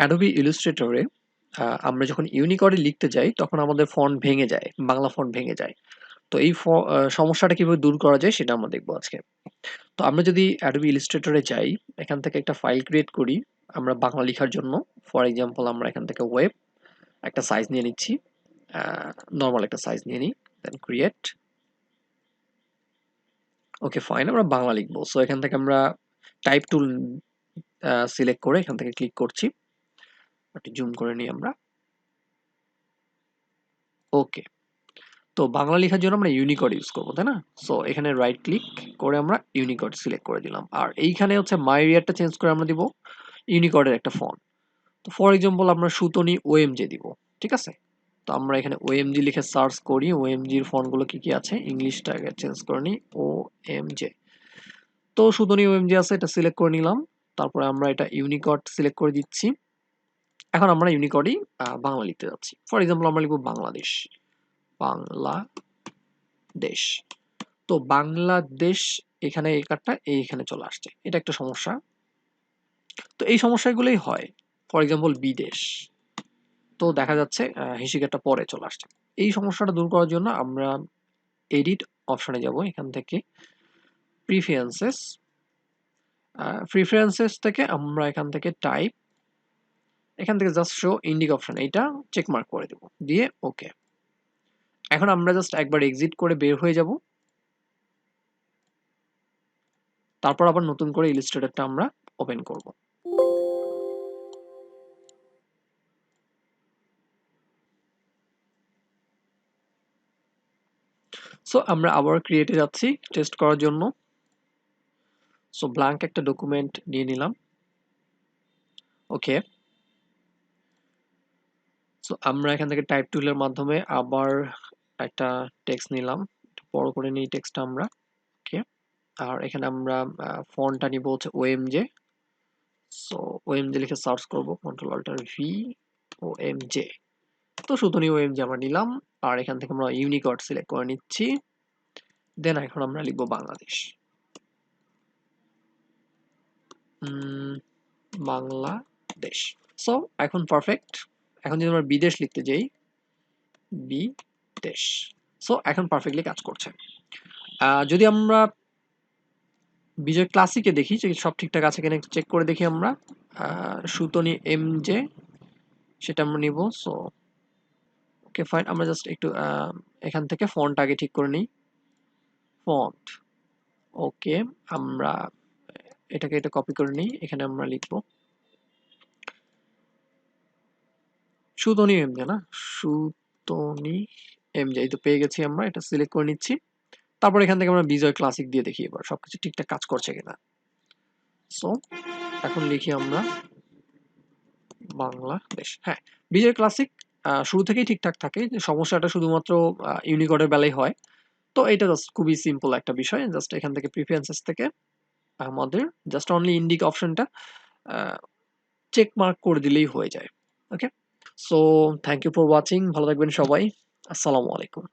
Adobe Illustrator এ আমরা যখন ইউনিকোডে লিখতে যাই তখন আমাদের ফন্ট ভেঙে যায়, বাংলা ফন্ট ভেঙে যায়। তো এই সমস্যাটা কিভাবে দূর করা যায় সেটা আমরা দেখব আজকে। তো আমরা যদি Adobe Illustrator এ যাই, এখান থেকে একটা ফাইল ক্রিয়েট করি আমরা বাংলা লেখার জন্য। ফর এক্সাম্পল আমরা এখান থেকে ওয়েব একটা সাইজ নিয়ে নিচ্ছি, নরমাল একটা সাইজ নিয়ে নিই, দেন ক্রিয়েট। ওকে ফাইন, আমরা বাংলা লিখবো। সো এখান থেকে আমরা টাইপ টুল সিলেক্ট করে এখান থেকে ক্লিক করছি, একটু জুম করে নিই আমরা। ওকে, তো বাংলা লেখার জন্য আমরা ইউনিকোড ইউজ করবো, তাই না? সো এখানে রাইট ক্লিক করে আমরা ইউনিকোড সিলেক্ট করে দিলাম, আর এইখানে হচ্ছে মাই এরিয়াটা চেঞ্জ করে আমরা দিব ইউনিকোডের একটা ফন্ট। তো ফর এক্সাম্পল আমরা সুতনি ওএমজে দিব, ঠিক আছে? তো আমরা এখানে ওএমজি লিখে সার্চ করি, ওএমজির ফন্টগুলো কি কি আছে, ইংলিশটাকে চেঞ্জ করে নিই ওএমজে। তো সুতনি ওএমজি আছে, এটা সিলেক্ট করে নিলাম। তারপরে আমরা এটা ইউনিকোড সিলেক্ট করে দিচ্ছি। এখন আমরা ইউনিকোডই বাংলা লিখতে যাচ্ছি। ফর এক্সাম্পল আমরা লিখব বাংলাদেশ, বাংলাদেশ। তো বাংলাদেশ এখানে এই কার্ডটা এইখানে চলে আসছে, এটা একটা সমস্যা। তো এই সমস্যাগুলোই হয়। ফর এক্সাম্পল বিদেশ, তো দেখা যাচ্ছে হিসিকাটা পরে চলে আসছে। এই সমস্যাটা দূর করার জন্য আমরা এডিট অপশনে যাব, এখান থেকে প্রিফারেন্সেস, প্রিফারেন্সেস থেকে আমরা এখান থেকে টাইপ, এখান থেকে জাস্ট শো ইন্ডিক অপশন, এইটা চেক মার্ক করে দেব, দিয়ে ওকে। এখন আমরা জাস্ট একবার এক্সিট করে বের হয়ে যাব, তারপর আবার নতুন করে ইলাস্ট্রেটরটা আমরা ওপেন করব। সো আমরা আবার ক্রিয়েটে যাচ্ছি টেস্ট করার জন্য। সো ব্ল্যাঙ্ক একটা ডকুমেন্ট নিয়ে নিলাম। ওকে, সো আমরা এখান থেকে টাইপ টুলের মাধ্যমে আবার একটা টেক্সট নিলাম, একটু বড় করে নিই টেক্সটটা আমরা। ওকে, আর এখানে আমরা ফন্টটা নিব হচ্ছে ওএমজে। সো ওএমজে লিখে সার্চ করব, কন্ট্রোল অল্টার ভি, ওএমজে। তো সুতনি ওএমজে আমরা নিলাম, আর এখান থেকে আমরা ইউনিকোড সিলেক্ট করে নিচ্ছি। দেন এখন আমরা লিখব বাংলাদেশ, বাংলাদেশ। সো এখন পারফেক্ট। এখন যদি আমরা বিদেশ লিখতে যাই, বিদেশ, সো এখন পারফেক্টলি কাজ করছে। যদি আমরা বিজয় ক্লাসিকে দেখি যে সব ঠিকঠাক আছে কিনা চেক করে দেখি আমরা, সুতনি এমজে সেটা আমরা নিব। সো ওকে ফাইন, আমরা জাস্ট একটু এখান থেকে ফন্ট আগে ঠিক করে নিই, ফন্ট। ওকে, আমরা এটাকে এটা কপি করে নিই, এখানে আমরা লিখব সুতনি এমজে, না সুতনি এমজে, এই তো পেয়ে গেছি আমরা, এটা সিলেক্ট করে নিচ্ছি। তারপর এখান থেকে আমরা বিজয় ক্লাসিক দিয়ে দেখি এবার সবকিছু ঠিকঠাক কাজ করছে কিনা। সো এখন লিখি আমরা বাংলাদেশ। হ্যাঁ, বিজয় ক্লাসিক শুরু থেকেই ঠিকঠাক থাকে, সমস্যাটা শুধুমাত্র ইউনিকোডের বেলায় হয়। তো এটা জাস্ট খুবই সিম্পল একটা বিষয়, জাস্ট এখান থেকে প্রিফারেন্সেস থেকে আমাদের জাস্ট অনলি ইন্ডিক অপশনটা চেক মার্ক করে দিলেই হয়ে যায়। Okay, so thank you for watching, ভালো থাকবেন সবাই, আসসালামু আলাইকুম।